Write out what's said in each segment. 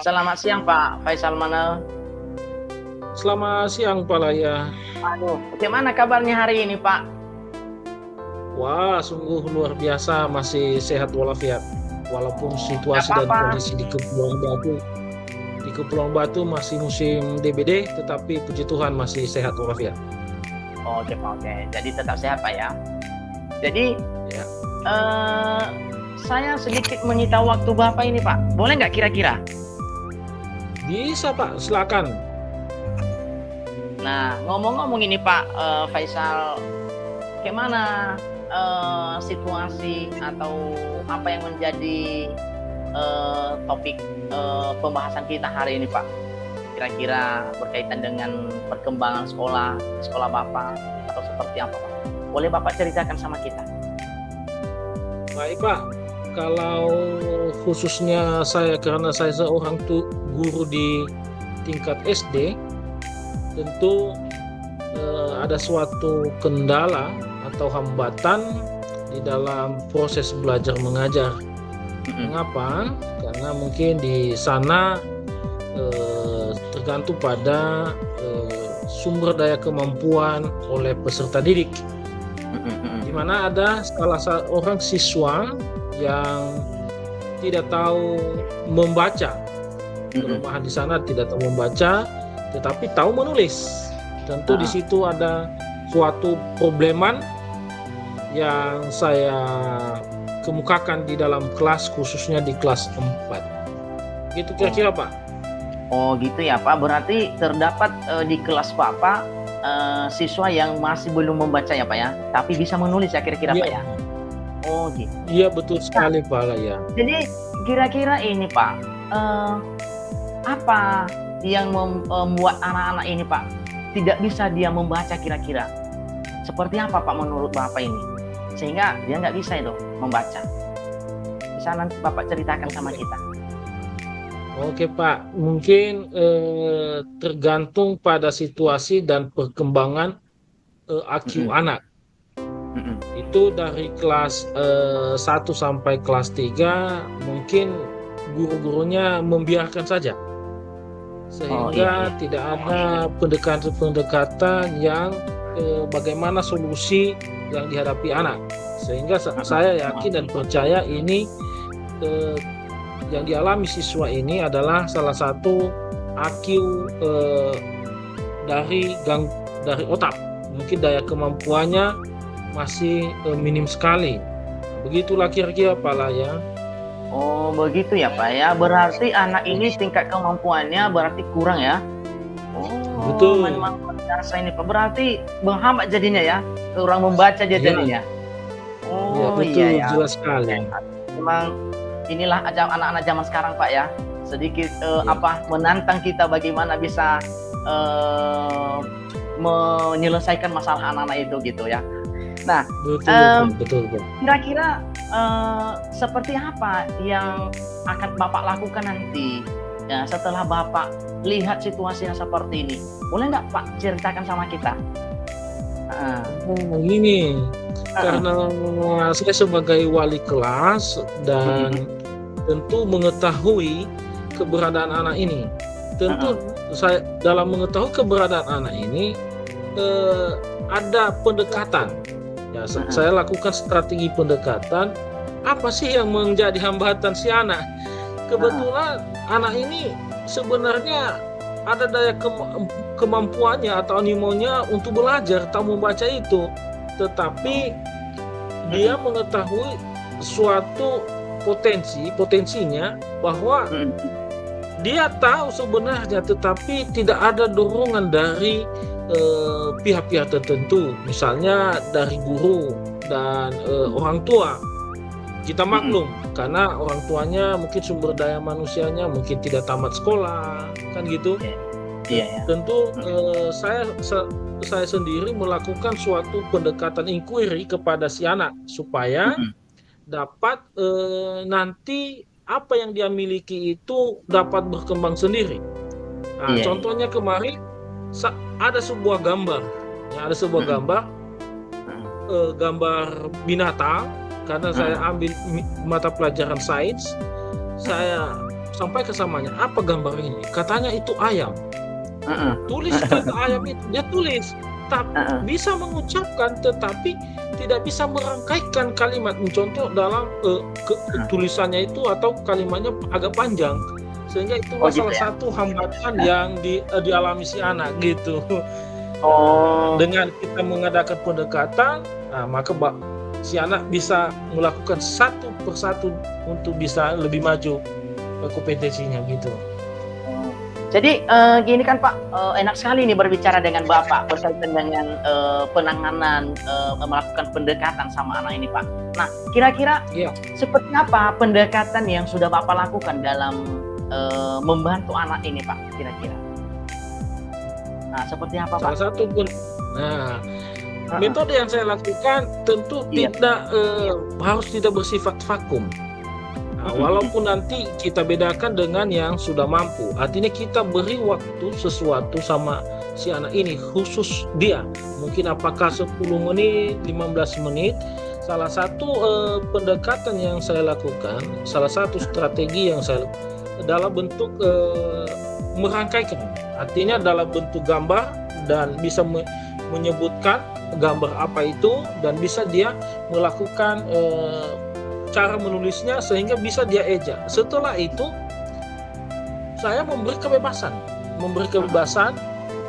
Selamat siang Pak Faisal Manel. Selamat siang Pak Laya. Aduh, bagaimana kabarnya hari ini Pak? Wah, sungguh luar biasa, masih sehat walafiat. Walaupun Gak situasi dan apa-apa. kondisi di Kepulauan Batu masih musim DBD, tetapi puji Tuhan masih sehat walafiat. Oke Pak, oke. Jadi tetap sehat Pak ya. Jadi Ya. saya sedikit menyita waktu Bapak ini Pak. Boleh nggak kira-kira? Bisa Pak, silakan. Nah, ngomong-ngomong ini Pak Faisal, bagaimana situasi atau apa yang menjadi topik pembahasan kita hari ini Pak? Kira-kira berkaitan dengan perkembangan sekolah Bapak atau seperti apa Pak? Boleh Bapak ceritakan sama kita? Baik Pak, kalau khususnya saya, karena saya seorang guru di tingkat SD, tentu ada suatu kendala atau hambatan di dalam proses belajar mengajar. Mengapa? Karena mungkin di sana tergantung pada sumber daya kemampuan oleh peserta didik, di mana ada salah seorang siswa yang tidak tahu membaca. Kelemahan di sana tidak tahu membaca, tetapi tahu menulis. Tentu di situ ada suatu probleman yang saya kemukakan di dalam kelas, khususnya di kelas 4. Gitu kira-kira Pak. Oh gitu ya Pak, berarti terdapat di kelas Bapak siswa yang masih belum membaca ya Pak ya, tapi bisa menulis ya kira-kira Pak ya? Oh gitu. Iya betul sekali Pak ya. Jadi kira-kira ini Pak, apa yang membuat anak-anak ini Pak tidak bisa dia membaca kira-kira? Seperti apa Pak menurut Bapak ini? Sehingga dia nggak bisa itu membaca. Bisa nanti Bapak ceritakan sama kita. Oke Pak, mungkin tergantung pada situasi dan perkembangan IQ anak. Itu dari kelas 1 sampai kelas 3 mungkin guru-gurunya membiarkan saja, sehingga tidak ada pendekatan-pendekatan yang bagaimana solusi yang dihadapi anak. Sehingga saya yakin dan percaya ini yang dialami siswa ini adalah salah satu IQ dari otak. Mungkin daya kemampuannya masih minim sekali. Begitulah kira-kira Pak Laya. Oh begitu ya Pak ya. Berarti anak ini tingkat kemampuannya berarti kurang ya? Oh betul. Memang biasa ini Pak. Berarti menghambat jadinya ya, kurang membaca dia jadinya. Oh ya, betul, iya ya. Jelas sekali. Memang inilah anak-anak zaman sekarang Pak ya. Sedikit menantang kita bagaimana bisa menyelesaikan masalah anak-anak itu gitu ya. Nah, betul. Kira-kira seperti apa yang akan Bapak lakukan nanti ya, setelah Bapak lihat situasi yang seperti ini? Boleh nggak Pak ceritakan sama kita? Ini karena saya sebagai wali kelas dan tentu mengetahui keberadaan anak ini. Tentu saya dalam mengetahui keberadaan anak ini ada pendekatan. Ya, saya lakukan strategi pendekatan. Apa sih yang menjadi hambatan si anak? Kebetulan anak ini sebenarnya ada daya kemampuannya atau animonya untuk belajar, tahu membaca itu. Tetapi dia mengetahui suatu potensinya bahwa dia tahu sebenarnya, tetapi tidak ada dorongan dari pihak-pihak tertentu, misalnya dari guru dan orang tua. Kita maklum karena orang tuanya mungkin sumber daya manusianya mungkin tidak tamat sekolah, kan gitu. Tentu saya sendiri melakukan suatu pendekatan inquiry kepada si anak supaya dapat nanti apa yang dia miliki itu dapat berkembang sendiri. Nah, contohnya kemarin ada sebuah gambar, gambar binatang, karena saya ambil mata pelajaran sains. Saya sampaikan samanya, apa gambar ini? Katanya itu ayam. Tulis kata ayam itu, dia tulis. Bisa mengucapkan tetapi tidak bisa merangkaikan kalimat. Contoh dalam tulisannya itu atau kalimatnya agak panjang, sehingga itu salah satu hambatan yang dialami si anak gitu. Dengan kita mengadakan pendekatan, maka si anak bisa melakukan satu persatu untuk bisa lebih maju kompetensinya gitu. Jadi gini kan Pak, enak sekali nih berbicara dengan Bapak berkaitan dengan penanganan melakukan pendekatan sama anak ini Pak. Nah, kira-kira seperti apa pendekatan yang sudah Bapak lakukan dalam membantu anak ini Pak, kira-kira? Nah, seperti apa Pak? Salah satu pun, metode yang saya lakukan tentu harus tidak bersifat vakum. Walaupun nanti kita bedakan dengan yang sudah mampu, artinya kita beri waktu sesuatu sama si anak ini, khusus dia. Mungkin apakah 10 menit, 15 menit. Salah satu pendekatan yang saya lakukan, salah satu strategi yang saya dalam bentuk merangkaikan, artinya dalam bentuk gambar dan bisa menyebutkan gambar apa itu, dan bisa dia melakukan cara menulisnya sehingga bisa dia eja. Setelah itu saya memberi kebebasan,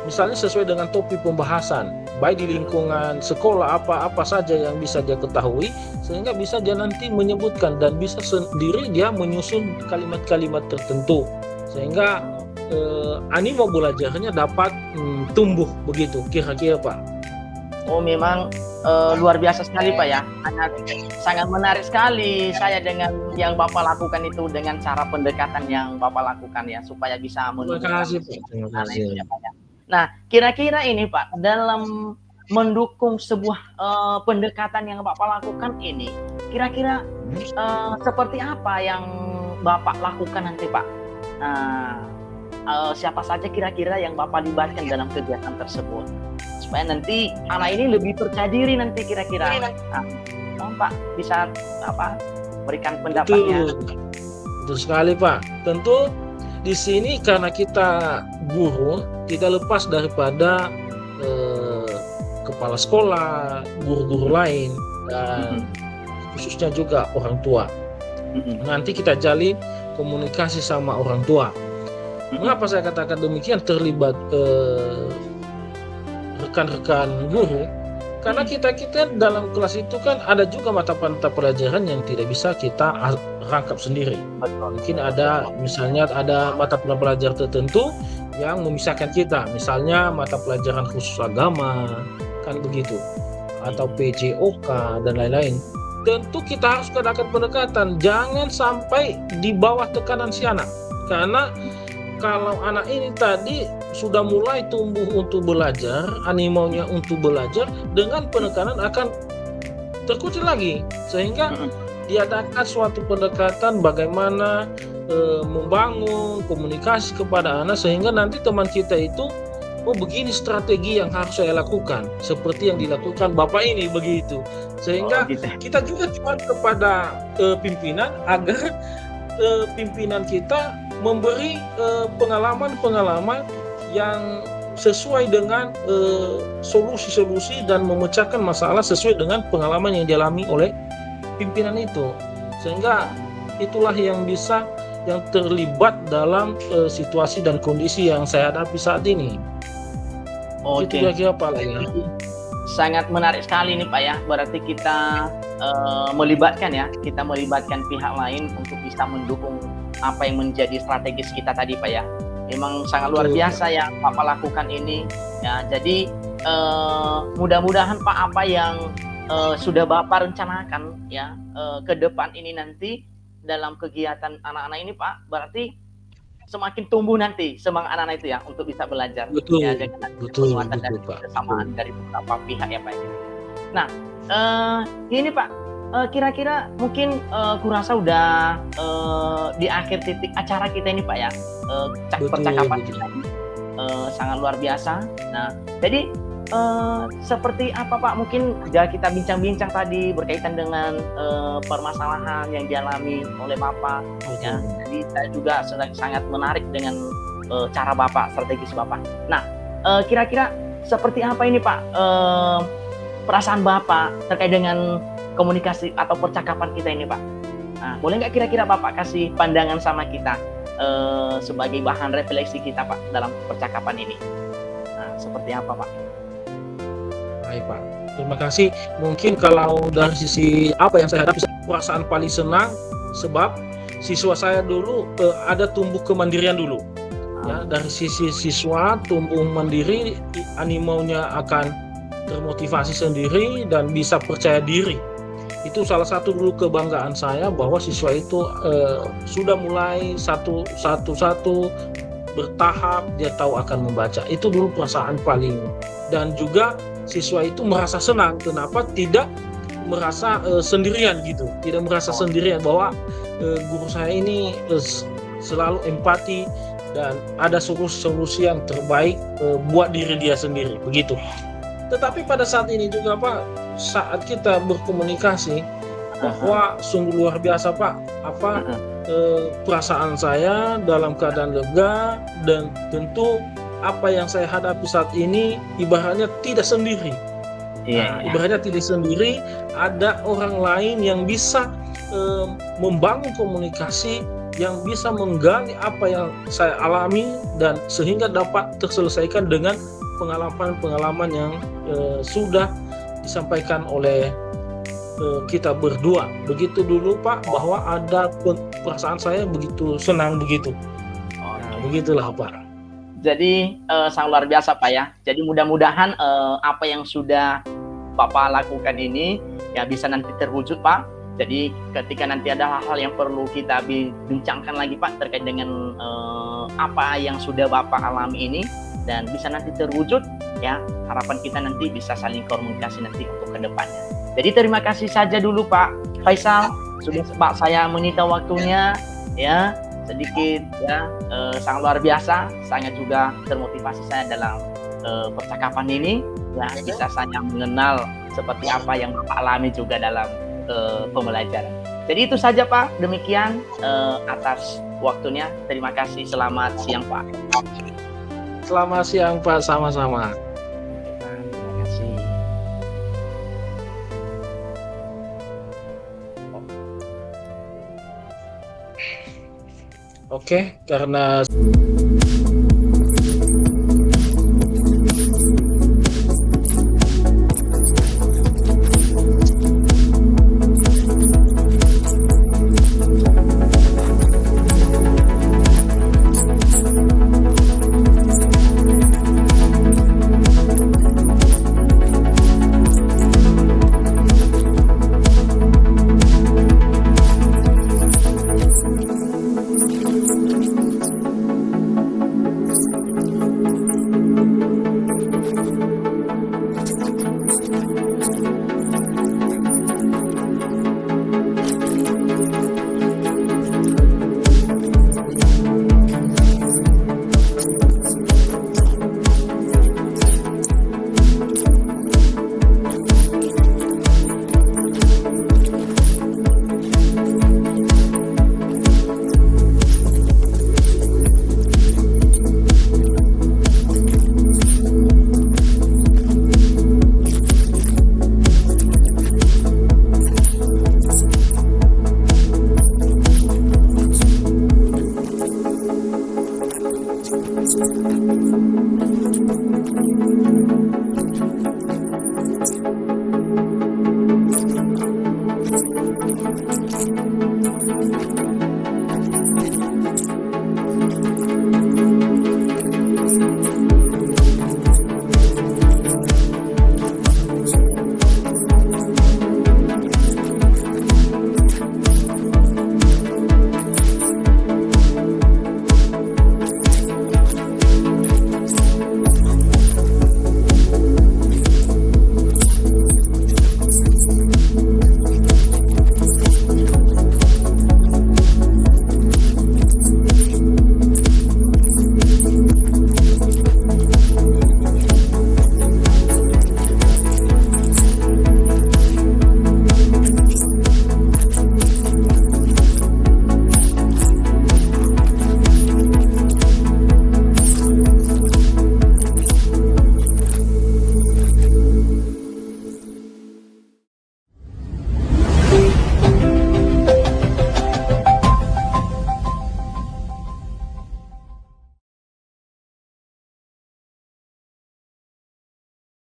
misalnya sesuai dengan topik pembahasan, baik di lingkungan sekolah apa saja yang bisa dia ketahui, sehingga bisa dia nanti menyebutkan dan bisa sendiri dia menyusun kalimat-kalimat tertentu, sehingga animo belajarnya dapat tumbuh begitu kira-kira Pak. Memang luar biasa sekali Pak ya. Sangat menarik sekali saya dengan yang Bapak lakukan itu, dengan cara pendekatan yang Bapak lakukan ya, supaya bisa menunjukkan. Terima kasih. Nah, kira-kira ini Pak, dalam mendukung sebuah pendekatan yang Bapak lakukan ini, kira-kira seperti apa yang Bapak lakukan nanti Pak? Siapa saja kira-kira yang Bapak libatkan dalam kegiatan tersebut, supaya nanti anak ini lebih percaya diri nanti kira-kira. Pak bisa berikan pendapatnya. Betul sekali Pak. Tentu di sini karena kita guru, tidak lepas daripada kepala sekolah, guru-guru lain, dan khususnya juga orang tua. Nanti kita jalin komunikasi sama orang tua. Mengapa saya katakan demikian, terlibat rekan-rekan guru? Karena kita dalam kelas itu kan ada juga mata pelajaran yang tidak bisa kita rangkap sendiri. Mungkin ada, misalnya ada mata pelajaran tertentu yang memisahkan kita, misalnya mata pelajaran khusus agama, kan begitu, atau PJOK dan lain-lain. Tentu kita harus adakan pendekatan, jangan sampai di bawah tekanan si anak, karena kalau anak ini tadi sudah mulai tumbuh untuk belajar, animonya untuk belajar, dengan penekanan akan terkucil lagi, sehingga diadakan suatu pendekatan bagaimana membangun komunikasi kepada anak, sehingga nanti teman kita itu, begini strategi yang harus saya lakukan, seperti yang dilakukan Bapak ini begitu, sehingga kita juga jual kepada pimpinan agar pimpinan kita memberi pengalaman-pengalaman yang sesuai dengan solusi-solusi dan memecahkan masalah sesuai dengan pengalaman yang dialami oleh pimpinan itu, sehingga itulah yang terlibat dalam situasi dan kondisi yang saya hadapi saat ini. Itu kira-kira Pak ya. Sangat menarik sekali nih Pak ya. Berarti kita melibatkan pihak lain untuk bisa mendukung apa yang menjadi strategis kita tadi Pak ya. Memang sangat luar biasa yang Bapak lakukan ini ya. Jadi mudah-mudahan Pak, apa yang sudah Bapak rencanakan ya ke depan ini nanti dalam kegiatan anak-anak ini Pak, berarti semakin tumbuh nanti semangat anak-anak itu ya untuk bisa belajar. Betul, ya, dengan penguatan dan kesamaan dari beberapa pihak ya Pak. Nah, ini Pak, kira-kira mungkin kurasa udah di akhir titik acara kita ini Pak ya. Percakapan kita ini sangat luar biasa. Nah, jadi seperti apa Pak? Mungkin sudah kita bincang-bincang tadi berkaitan dengan permasalahan yang dialami oleh Bapak, ya. Jadi saya juga sangat menarik dengan cara Bapak, strategis Bapak. Nah, kira-kira seperti apa ini Pak perasaan Bapak terkait dengan komunikasi atau percakapan kita ini Pak? Nah, boleh nggak kira-kira Bapak kasih pandangan sama kita sebagai bahan refleksi kita Pak dalam percakapan ini? Nah, seperti apa Pak? Baik Pak, terima kasih. Mungkin kalau dari sisi apa yang saya hadapi, perasaan paling senang sebab siswa saya dulu ada tumbuh kemandirian dulu. Ya, dari sisi siswa tumbuh mandiri, animonya akan termotivasi sendiri dan bisa percaya diri. Itu salah satu dulu kebanggaan saya bahwa siswa itu sudah mulai satu bertahap dia tahu akan membaca. Itu dulu perasaan paling, dan juga siswa itu merasa senang. Kenapa tidak merasa sendirian gitu, tidak merasa sendirian bahwa guru saya ini selalu empati dan ada solusi yang terbaik buat diri dia sendiri begitu. Tetapi pada saat ini juga Pak, saat kita berkomunikasi bahwa sungguh luar biasa Pak, perasaan saya dalam keadaan lega, dan tentu apa yang saya hadapi saat ini ibaratnya tidak sendiri. Ibaratnya tidak sendiri, ada orang lain yang bisa membangun komunikasi, yang bisa menggali apa yang saya alami dan sehingga dapat terselesaikan dengan pengalaman-pengalaman yang sudah disampaikan oleh kita berdua. Begitu dulu Pak, bahwa ada perasaan saya begitu senang begitu. Nah, begitulah Pak. Jadi sangat luar biasa Pak ya. Jadi mudah-mudahan apa yang sudah Bapak lakukan ini ya bisa nanti terwujud Pak. Jadi ketika nanti ada hal-hal yang perlu kita bincangkan lagi Pak terkait dengan apa yang sudah Bapak alami ini dan bisa nanti terwujud ya, harapan kita nanti bisa saling komunikasi nanti untuk kedepannya. Jadi terima kasih saja dulu Pak Faisal, sudah Pak saya menyita waktunya ya. Sedikit ya, sangat luar biasa, sangat juga termotivasi saya dalam percakapan ini ya, bisa saya mengenal seperti apa yang Bapak alami juga dalam pembelajaran. Jadi itu saja Pak, demikian atas waktunya. Terima kasih, selamat siang Pak. Selamat siang Pak, sama-sama. Terima kasih. Oke, karena